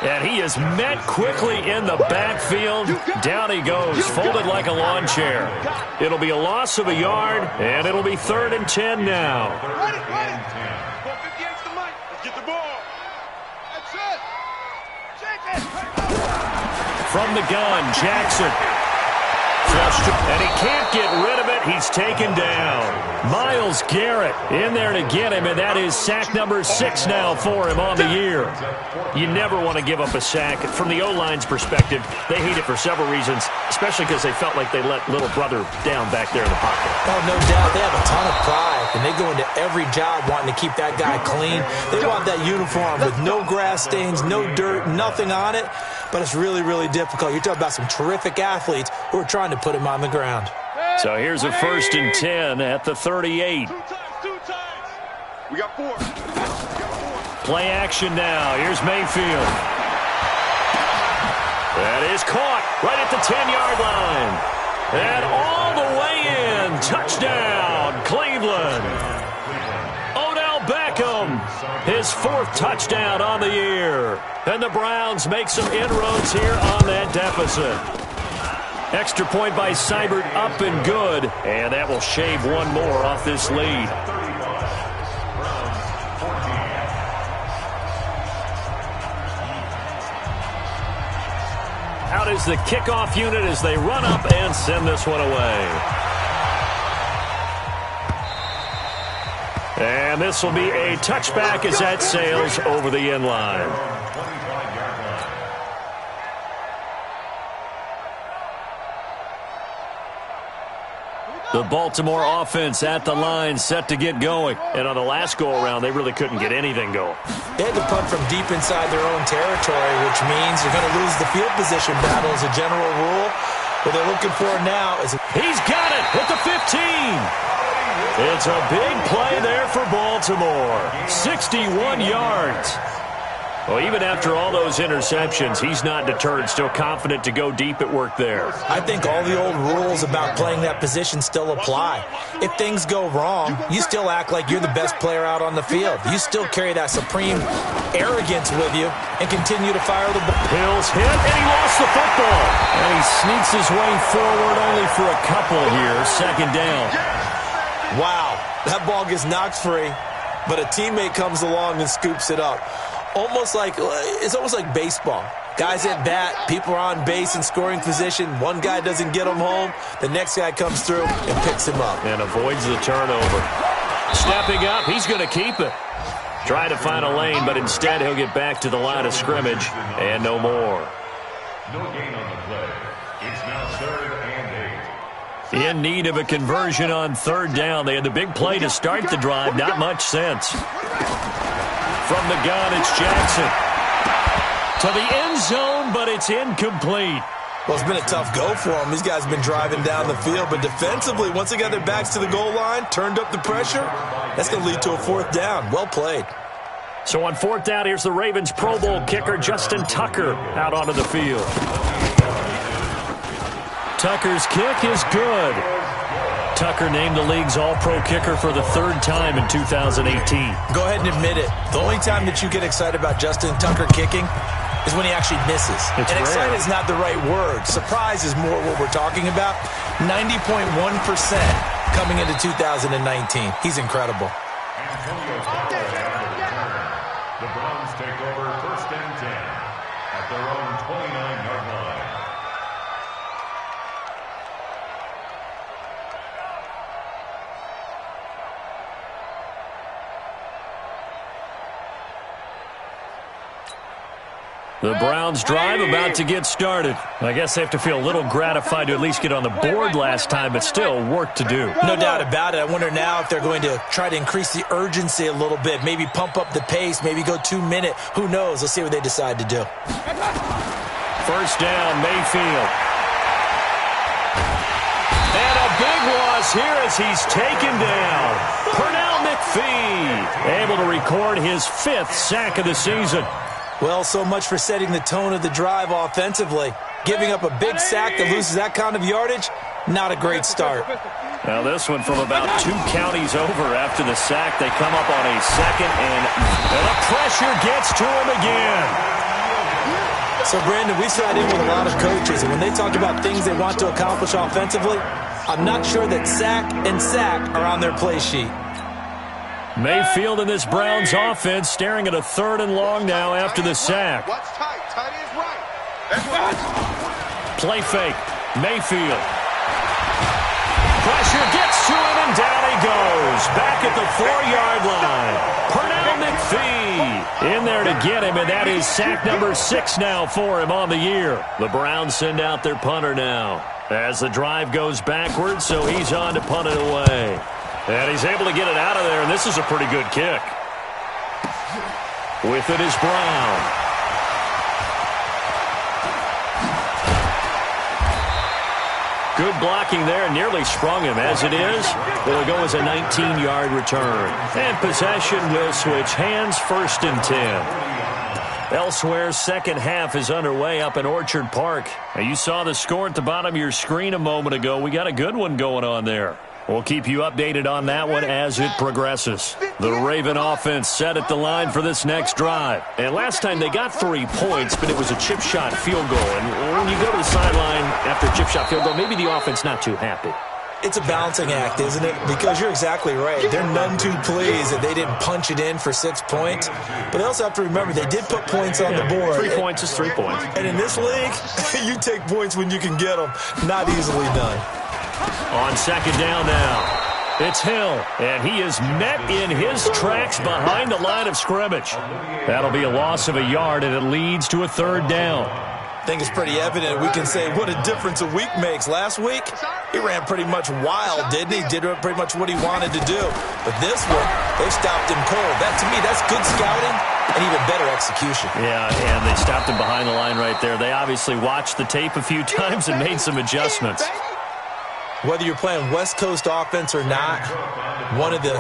And he is met quickly in the backfield. Down he goes, folded like a lawn chair. It'll be a loss of a yard, and it'll be 3rd and 10 now. Get the ball. That's it. From the gun, Jackson. And he can't get rid of it. He's taken down. Myles Garrett in there to get him, and that is sack number 6 now for him on the year. You never want to give up a sack. From the O-line's perspective, they hate it for several reasons, especially because they felt like they let little brother down back there in the pocket. Oh, no doubt. They have a ton of pride, and they go into every job wanting to keep that guy clean. They want that uniform with no grass stains, no dirt, nothing on it. But it's really, really difficult. You're talking about some terrific athletes who are trying to put him on the ground. So here's a 1st and 10 at the 38. 2 times. We got 4. Play action now. Here's Mayfield. That is caught right at the 10-yard line. And all the way in. Touchdown, Cleveland. Odell Beckham, his 4th touchdown on the year. And the Browns make some inroads here on that deficit. Extra point by Seibert, up and good. And that will shave one more off this lead. Out is the kickoff unit as they run up and send this one away. And this will be a touchback as that sails over the end line. The Baltimore offense at the line, set to get going. And on the last go-around, they really couldn't get anything going. They had to punt from deep inside their own territory, which means you're going to lose the field position battle as a general rule. What they're looking for now is... He's got it at the 15. It's a big play there for Baltimore. 61 yards. Well, even after all those interceptions, he's not deterred, still confident to go deep at work there. I think all the old rules about playing that position still apply. If things go wrong, you still act like you're the best player out on the field. You still carry that supreme arrogance with you and continue to fire the ball. Hill's hit, and he lost the football. And he sneaks his way forward only for a couple here. Second down. Wow, that ball gets knocked free, but a teammate comes along and scoops it up. It's almost like baseball. Guys at bat, people are on base in scoring position. One guy doesn't get him home. The next guy comes through and picks him up. And avoids the turnover. Stepping up, he's going to keep it. Try to find a lane, but instead he'll get back to the line of scrimmage and no more. No gain on the play. It's now 3rd and 8. In need of a conversion on 3rd down. They had the big play to start the drive. Not much sense. From the gun, it's Jackson. To the end zone, but it's incomplete. Well, it's been a tough go for them. These guys have been driving down the field, but defensively, once they got their backs to the goal line, turned up the pressure, that's going to lead to a 4th down. Well played. So on 4th down, here's the Ravens Pro Bowl kicker, Justin Tucker, out onto the field. Tucker's kick is good. Tucker named the league's all-pro kicker for the 3rd time in 2018. Go ahead and admit it. The only time that you get excited about Justin Tucker kicking is when he actually misses. It's and rare. excited is not the right word. Surprise is more what we're talking about. 90.1% coming into 2019. He's incredible. Antonio Callaway on the return. The Browns take over 1st and 10 at their own 29-yard line. The Browns drive about to get started. I guess they have to feel a little gratified to at least get on the board last time, but still work to do. No doubt about it. I wonder now if they're going to try to increase the urgency a little bit, maybe pump up the pace, maybe go 2-minute. Who knows? Let's see what they decide to do. 1st down, Mayfield. And a big loss here as he's taken down. Pernell McPhee able to record his 5th sack of the season. Well, so much for setting the tone of the drive offensively. Giving up a big sack that loses that kind of yardage, not a great start. Now this one from about 2 counties over after the sack. They come up on a 2nd, and the pressure gets to him again. So, Brandon, we sat in with a lot of coaches, and when they talk about things they want to accomplish offensively, I'm not sure that sack and sack are on their play sheet. Mayfield in this Browns offense staring at a 3rd and long now after the sack. What's tight? Tight is right. That's right. Play fake. Mayfield. Pressure gets to him, and down he goes. Back at the 4-yard line. Pernell McPhee in there to get him, and that is sack number 6 now for him on the year. The Browns send out their punter now as the drive goes backwards, so he's on to punt it away. And he's able to get it out of there, and this is a pretty good kick. With it is Brown. Good blocking there, nearly sprung him. As it is, it'll go as a 19-yard return. And possession will switch hands, 1st and 10. Elsewhere, 2nd half is underway up in Orchard Park. Now, you saw the score at the bottom of your screen a moment ago. We got a good one going on there. We'll keep you updated on that one as it progresses. The Raven offense set at the line for this next drive. And last time they got 3 points, but it was a chip shot field goal. And when you go to the sideline after a chip shot field goal, maybe the offense not too happy. It's a balancing act, isn't it? Because you're exactly right. They're none too pleased that they didn't punch it in for 6 points. But they also have to remember they did put points on the board. 3 points is 3 points. And in this league, you take points when you can get them. Not easily done. On 2nd down now, it's Hill, and he is met in his tracks behind the line of scrimmage. That'll be a loss of a yard, and it leads to a 3rd down. I think it's pretty evident. We can say what a difference a week makes. Last week, he ran pretty much wild, didn't he? Did pretty much what he wanted to do. But this one, they stopped him cold. That, to me, that's good scouting and even better execution. Yeah, and they stopped him behind the line right there. They obviously watched the tape a few times and made some adjustments. Whether you're playing West Coast offense or not, one of the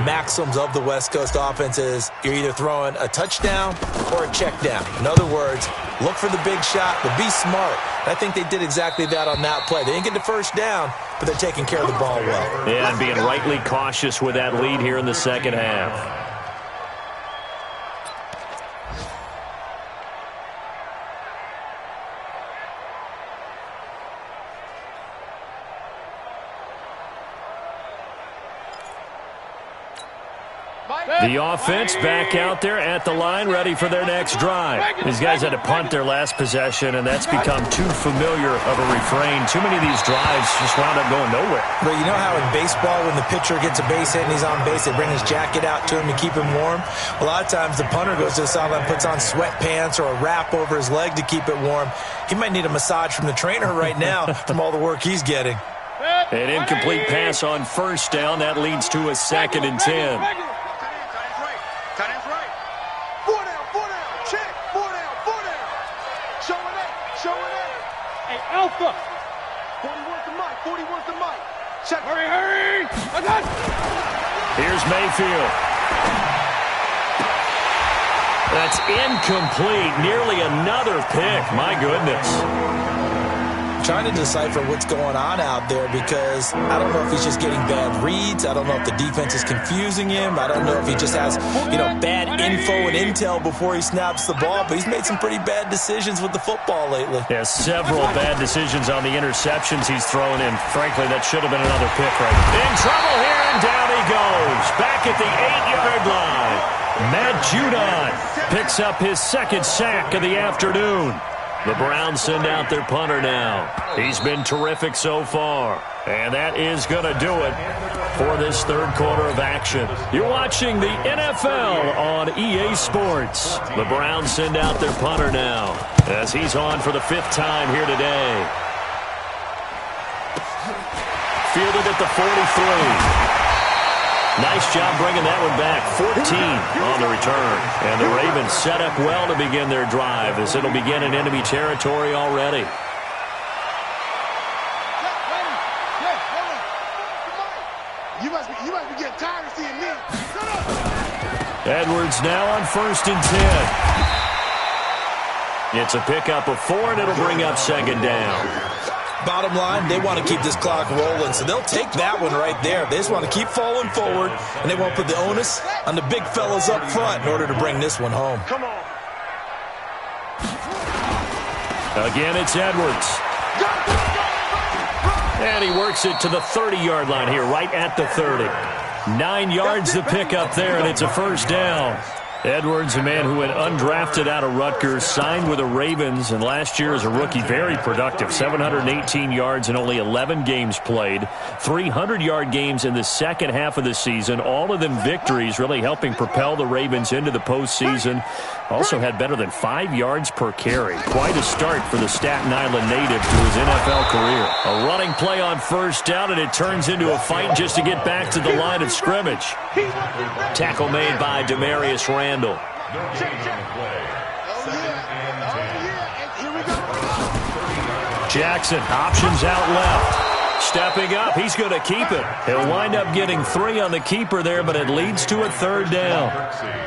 maxims of the West Coast offense is you're either throwing a touchdown or a check down. In other words, look for the big shot, but be smart. I think they did exactly that on that play. They didn't get the first down, but they're taking care of the ball well. Yeah, and being rightly cautious with that lead here in the second half. The offense back out there at the line, ready for their next drive. These guys had to punt their last possession, and that's become too familiar of a refrain. Too many of these drives just wound up going nowhere. But you know how in baseball, when the pitcher gets a base hit and he's on base, they bring his jacket out to him to keep him warm? A lot of times the punter goes to the sideline, puts on sweatpants or a wrap over his leg to keep it warm. He might need a massage from the trainer right now from all the work he's getting. An incomplete pass on first down. That leads to a 2nd and 10. Alpha. 41's the mic. 41's the mic. Check. Hurry, hurry. I got it. Here's Mayfield. That's incomplete. Nearly another pick. My goodness. Trying to decipher what's going on out there because I don't know if he's just getting bad reads. I don't know if the defense is confusing him. I don't know if he just has, bad info and intel before he snaps the ball. But he's made some pretty bad decisions with the football lately. Yeah, several bad decisions on the interceptions he's thrown in. Frankly, that should have been another pick right. In trouble here, and down he goes. Back at the 8-yard line. Matt Judon picks up his 2nd sack of the afternoon. The Browns send out their punter now. He's been terrific so far. And that is going to do it for this third quarter of action. You're watching the NFL on EA Sports. The Browns send out their punter now as he's on for the 5th time here today. Fielded at the 43. Nice job bringing that one back. 14 on the return. And the Ravens set up well to begin their drive as it'll begin in enemy territory already. You must be getting tired of seeing me. Edwards now on 1st and 10. It's a pickup of 4, and it'll bring up 2nd down. Bottom line, they want to keep this clock rolling, so they'll take that one right there. They just want to keep falling forward, and they won't put the onus on the big fellas up front in order to bring this one home. Come on. Again, it's Edwards. And he works it to the 30-yard line here, right at the 30. 9 yards to pick up there, and it's a 1st down. Edwards, a man who had undrafted out of Rutgers, signed with the Ravens, and last year as a rookie, very productive. 718 yards in only 11 games played. 300-yard games in the second half of the season. All of them victories, really helping propel the Ravens into the postseason. Also had better than 5 yards per carry. Quite a start for the Staten Island native to his NFL career. A running play on 1st down, and it turns into a fight just to get back to the line of scrimmage. Tackle made by Demarius Randall. Jackson, options out left. Stepping up, he's going to keep it. He'll wind up getting 3 on the keeper there, but it leads to a 3rd down.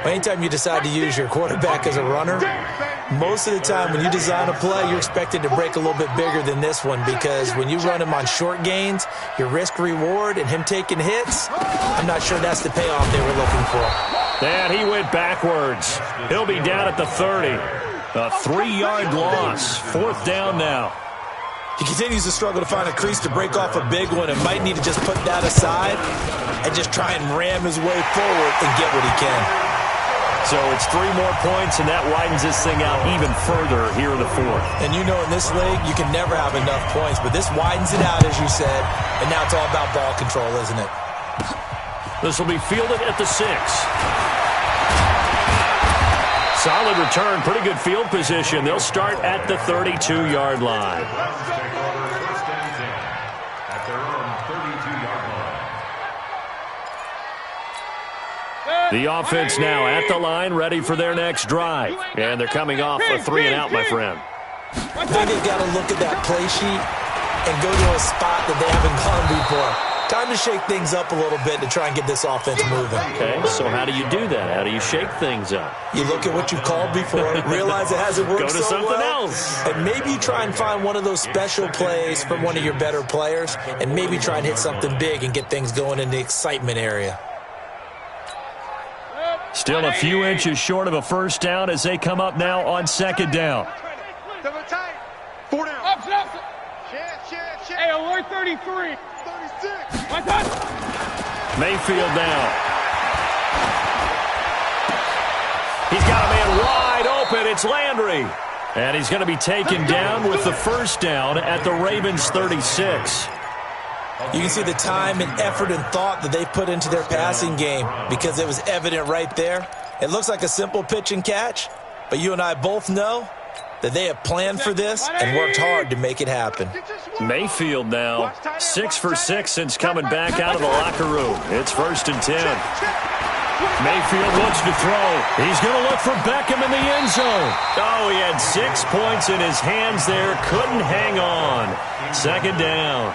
Anytime you decide to use your quarterback as a runner, most of the time when you design a play, you're expected to break a little bit bigger than this one because when you run him on short gains, your risk-reward and him taking hits, I'm not sure that's the payoff they were looking for. And he went backwards. He'll be down at the 30. A 3-yard loss. 4th down now. He continues to struggle to find a crease to break off a big one and might need to just put that aside and just try and ram his way forward and get what he can. So it's 3 more points, and that widens this thing out even further here in the 4th. And you know in this league, you can never have enough points, but this widens it out, as you said, and now it's all about ball control, isn't it? This will be fielded at the 6. Solid return, pretty good field position. They'll start at the 32-yard line. The offense now at the line, ready for their next drive. And they're coming off a 3-and-out, my friend. I think they've got to look at that play sheet and go to a spot that they haven't gone before. Time to shake things up a little bit to try and get this offense moving. Okay, so how do you do that? How do you shake things up? You look at what you've called before, realize it hasn't worked Go to so something well, else. and maybe you try and find one of those special plays from one of your better players, and maybe try and hit something big and get things going in the excitement area. Still a few inches short of a first down as they come up now on second down. Double tight. 4 down. Up. Hey, alert 33. 36. My touch. Mayfield now. He's got a man wide open. It's Landry. And he's going to be taken down with the first down at the Ravens 36. You can see the time and effort and thought that they put into their passing game because it was evident right there. It looks like a simple pitch and catch, but you and I both know that they have planned for this and worked hard to make it happen. Mayfield now 6 for 6 since coming back out of the locker room. It's 1st and 10. Mayfield wants to throw. He's going to look for Beckham in the end zone. Oh, he had 6 points in his hands there. Couldn't hang on. Second down.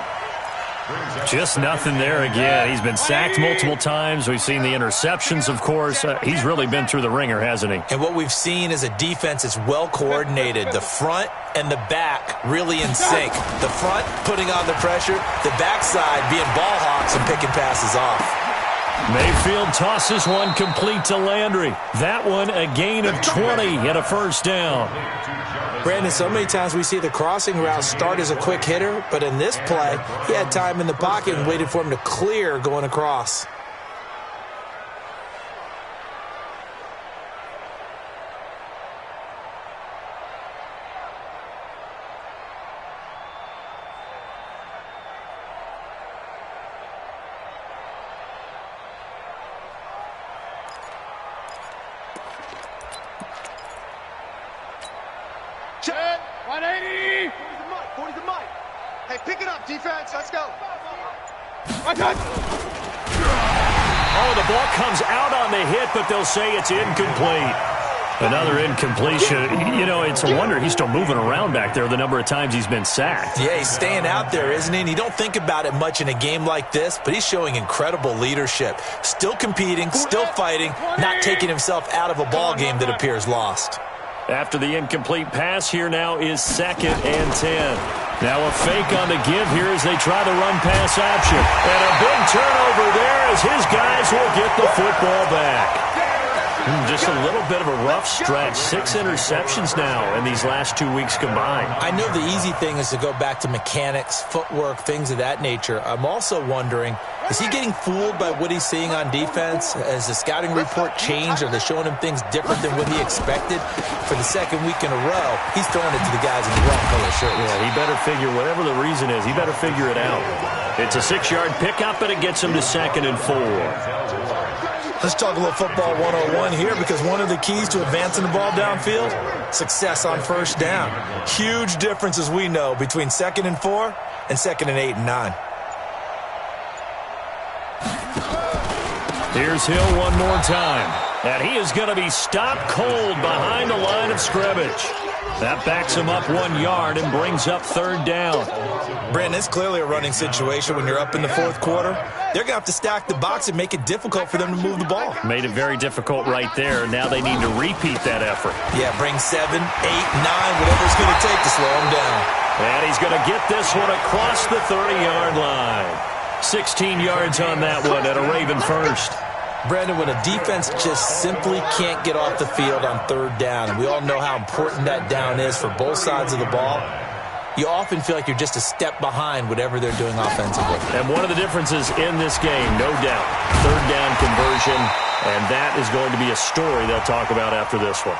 Just nothing there again. He's been sacked multiple times. We've seen the interceptions, of course. He's really been through the ringer, hasn't he? And what we've seen is a defense that's well coordinated. The front and the back really in sync. The front putting on the pressure. The backside being ball hawks and picking passes off. Mayfield tosses one complete to Landry. That one a gain of 20 and a first down. Brandon, so many times we see the crossing route start as a quick hitter, but in this play, he had time in the pocket and waited for him to clear going across. Check. 180. 40 to Mike. Hey, pick it up, defense. Let's go. My touch. Oh, the ball comes out on the hit, but they'll say it's incomplete. Another incompletion. You know, it's a wonder he's still moving around back there the number of times he's been sacked. Yeah, he's staying out there, isn't he? And you don't think about it much in a game like this, but he's showing incredible leadership. Still competing, still fighting, not taking himself out of a ball game that appears lost. After the incomplete pass, here now is 2nd and 10. Now a fake on the give here as they try the run-pass option. And a big turnover there as his guys will get the football back. Just a little bit of a rough stretch. 6 interceptions now in these last 2 weeks combined. I know the easy thing is to go back to mechanics, footwork, things of that nature. I'm also wondering, is he getting fooled by what he's seeing on defense? Has the scouting report changed? Are they showing him things different than what he expected? For the second week in a row, he's throwing it to the guys in the wrong color shirts. Yeah, he better figure, whatever the reason is, he better figure it out. It's a 6-yard pickup, and it gets him to 2nd and 4. Let's talk a little football 101 here, because one of the keys to advancing the ball downfield, success on first down. Huge difference, as we know, between 2nd and 4 and 2nd and 8 and 9. Here's Hill one more time. And he is going to be stopped cold behind the line of scrimmage. That backs him up 1 yard and brings up 3rd down. Brandon, it's clearly a running situation when you're up in the 4th quarter. They're going to have to stack the box and make it difficult for them to move the ball. Made it very difficult right there. Now they need to repeat that effort. Yeah, bring 7, 8, 9, whatever it's going to take to slow him down. And he's going to get this one across the 30-yard line. 16 yards on that one at a Raven first. Brandon, when a defense just simply can't get off the field on 3rd down, and we all know how important that down is for both sides of the ball, you often feel like you're just a step behind whatever they're doing offensively. And one of the differences in this game, no doubt, 3rd down conversion, and that is going to be a story they'll talk about after this one.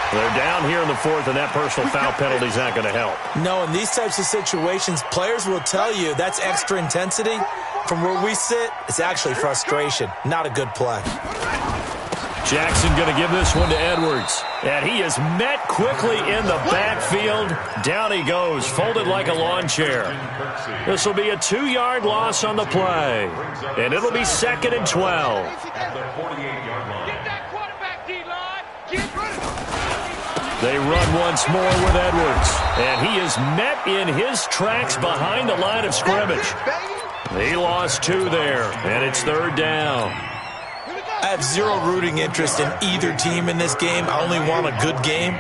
They're down here in the 4th, and that personal foul penalty is not going to help. No, in these types of situations, players will tell you that's extra intensity. From where we sit, it's actually frustration. Not a good play. Jackson going to give this one to Edwards. And he is met quickly in the backfield. Down he goes, folded like a lawn chair. This will be a 2-yard loss on the play. And it'll be 2nd and 12. Get that quarterback, D-line. Get rid of him. They run once more with Edwards. And he is met in his tracks behind the line of scrimmage. He lost 2 there, and it's 3rd down. I have zero rooting interest in either team in this game. I only want a good game.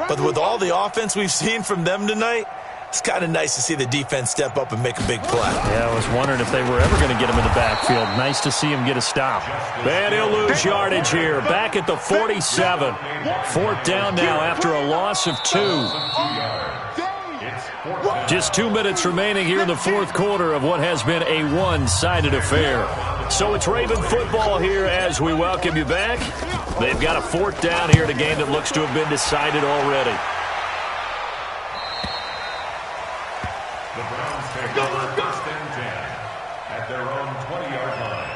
But with all the offense we've seen from them tonight, it's kind of nice to see the defense step up and make a big play. Yeah, I was wondering if they were ever going to get him in the backfield. Nice to see him get a stop. And he'll lose yardage here. Back at the 47. 4th down now after a loss of 2. Just 2 minutes remaining here in the 4th quarter of what has been a one-sided affair. So it's Raven football here as we welcome you back. They've got a 4th down here in a game that looks to have been decided already. The Browns take over 1st and 10 at their own 20-yard line.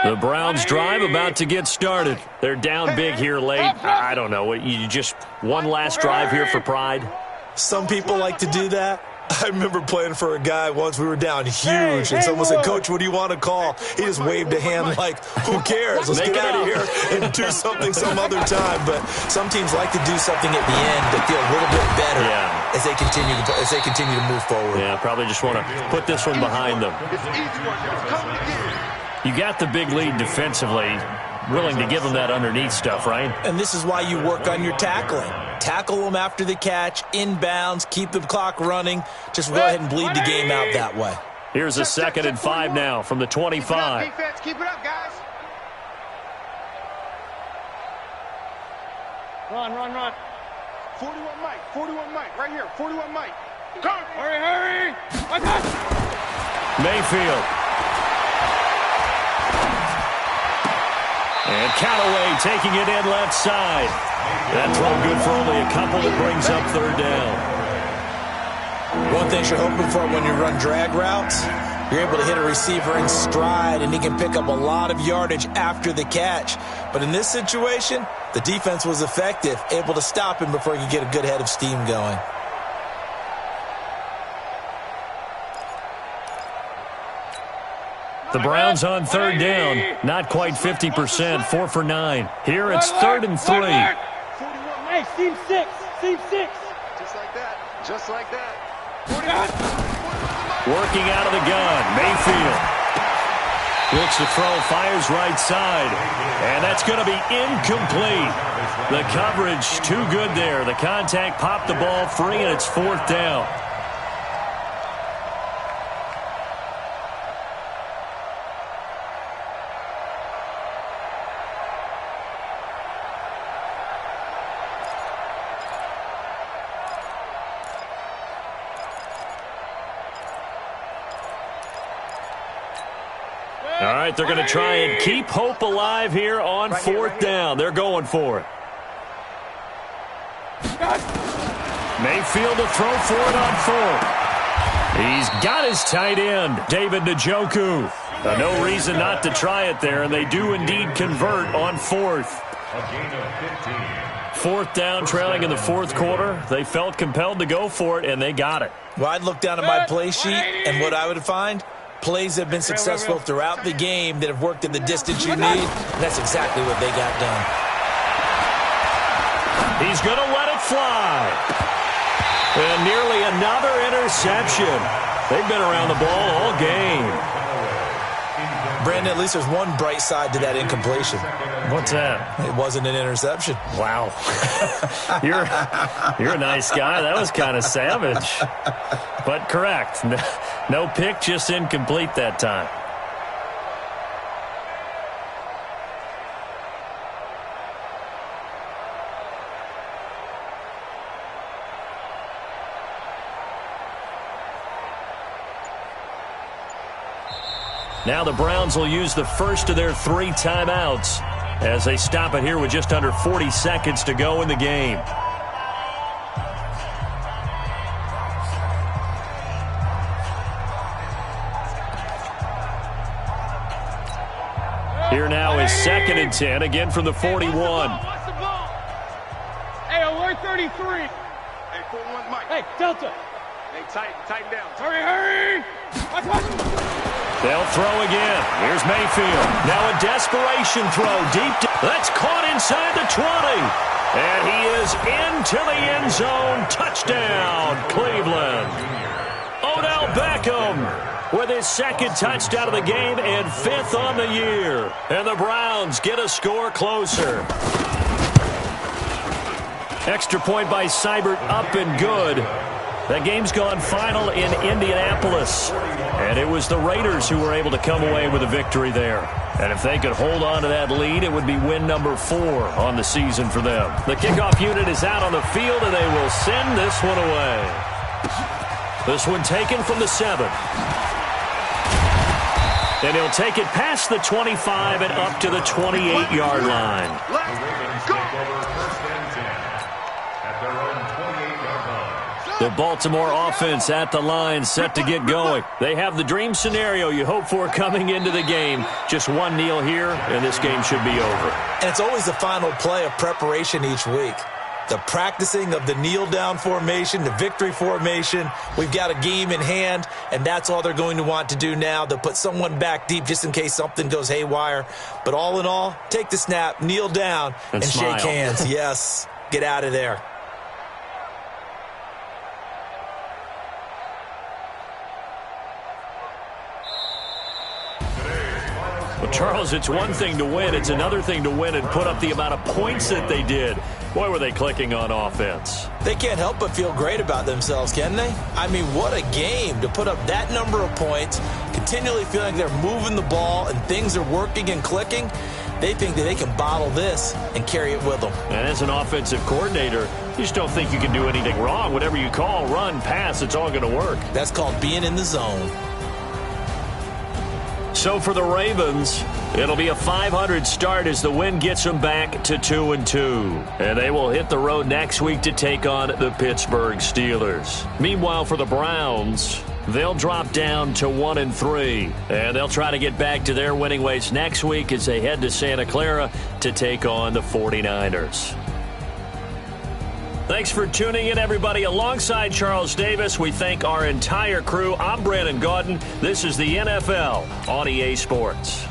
The Browns drive about to get started. They're down big here late. I don't know. You just one last drive here for pride? Some people like to do that. I remember playing for a guy once. We were down huge, and someone said, "Coach, what do you want to call?" He just waved a hand like, who cares? Let's get out of here and do something some other time. But some teams like to do something at the end that feel a little bit better as they continue to move forward. Yeah, probably just want to put this one behind them. You got the big lead defensively, willing to give them that underneath stuff, right? And this is why you work on your tackling. Tackle them after the catch, inbounds, keep the clock running. Just go ahead and bleed the game out that way. Here's a 2nd and 5 now from the 25. Defense, keep it up, guys. Run. 41 Mike, right here, 41 Mike. Go! Hurry! Mayfield. And Callaway taking it in left side. That throw good for only a couple. That brings up 3rd down. One thing you're hoping for when you run drag routes, you're able to hit a receiver in stride, and he can pick up a lot of yardage after the catch. But in this situation, the defense was effective, able to stop him before he could get a good head of steam going. The Browns on 3rd down. Not quite 50%. 4 for 9. Here it's 3rd and 3. 41 Mike, seam 6. Just like that. Working out of the gun. Mayfield. Looks to throw, fires right side. And that's going to be incomplete. The coverage too good there. The contact popped the ball free, and it's 4th down. All right, they're going to try and keep hope alive here on 4th down. They're going for it. Mayfield to throw for it on 4th. He's got his tight end, David Njoku. No reason not to try it there, and they do indeed convert on 4th. A gain of 15. 4th down, trailing in the 4th quarter. They felt compelled to go for it, and they got it. Well, I'd look down at my play sheet, and what I would find, plays have been successful throughout the game that have worked in the distance you need, and that's exactly what they got done. He's going to let it fly. And nearly another interception. They've been around the ball all game. Brandon, at least there's one bright side to that incompletion. What's that? It wasn't an interception. Wow. You're a nice guy. That was kind of savage. But correct. No pick, just incomplete that time. Now the Browns will use the first of their 3 timeouts as they stop it here with just under 40 seconds to go in the game. Here now is 2nd and 10, again from the 41. Hey, alert 33. Hey, 4-1, Mike. Hey, Delta. Hey, tighten down. Hurry! Watch. They'll throw again. Here's Mayfield. Now a desperation throw deep. That's caught inside the 20. And he is into the end zone. Touchdown, Cleveland. Odell Beckham with his second touchdown of the game and 5th on the year. And the Browns get a score closer. Extra point by Seibert, up and good. That game's gone final in Indianapolis. And it was the Raiders who were able to come away with a victory there. And if they could hold on to that lead, it would be win number 4 on the season for them. The kickoff unit is out on the field, and they will send this one away. This one taken from the 7. And he'll take it past the 25 and up to the 28-yard line. Let's go. The Baltimore offense at the line, set to get going. They have the dream scenario you hope for coming into the game. Just one kneel here, and this game should be over. And it's always the final play of preparation each week. The practicing of the kneel-down formation, the victory formation. We've got a game in hand, and that's all they're going to want to do now. They'll put someone back deep just in case something goes haywire. But all in all, take the snap, kneel down, and shake hands. Yes, get out of there. Well, Charles, it's one thing to win. It's another thing to win and put up the amount of points that they did. Boy, were they clicking on offense. They can't help but feel great about themselves, can they? I mean, what a game to put up that number of points, continually feeling like they're moving the ball and things are working and clicking. They think that they can bottle this and carry it with them. And as an offensive coordinator, you just don't think you can do anything wrong. Whatever you call, run, pass, it's all going to work. That's called being in the zone. So for the Ravens, it'll be a 500 start as the win gets them back to 2-2. And they will hit the road next week to take on the Pittsburgh Steelers. Meanwhile, for the Browns, they'll drop down to 1-3. And they'll try to get back to their winning ways next week as they head to Santa Clara to take on the 49ers. Thanks for tuning in, everybody. Alongside Charles Davis, we thank our entire crew. I'm Brandon Gaudin. This is the NFL on EA Sports.